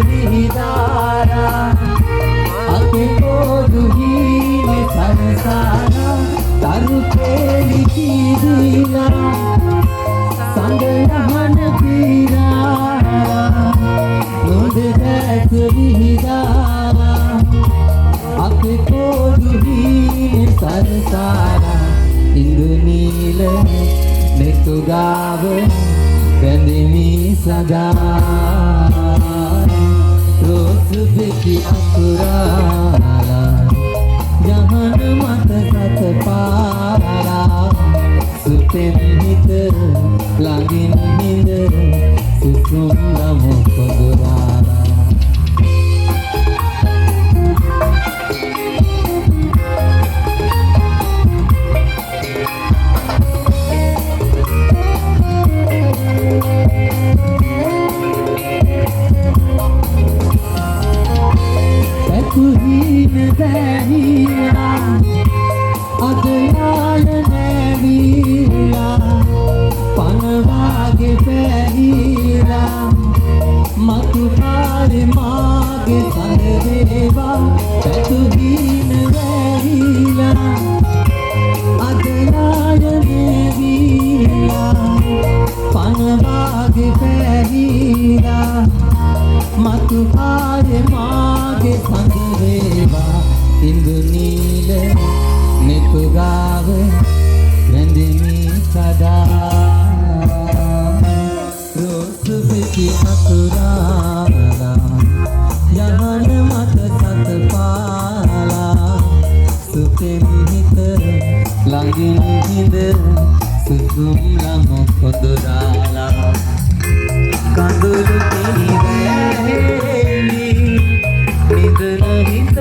විහිදාරා අපේ පොදු හීන සරසාරා තරු පෙළි කීදීලා සංගයහන පීරාරා නොද දැස විහිදාරා අපේ පොදු හීන සරසාරා ඉන්දු නීල නෙතු ගාව බැඳෙමි සදා රෝස පෙති අකුරාලා ජහන මත සත පාරා සුතෙන් හිත ළඟින් හිඳ සුසුම් නම පොදුරාලා Kuhina bahila adayana navila panavage bahila matu pare mage sandeva kuhina bahila adayana navila panavage bahila matu pare mage sandeva indu nීල නෙතු ගාව වැඳෙමි සදා රෝස පෙති අකුරාලා යහන මත සත පාලා සුතෙන් හිත ළඟින් හිඳ සුසුම් ළම පොදුරාලා කඳුළු පිළිවැහෙලි නිදන හිත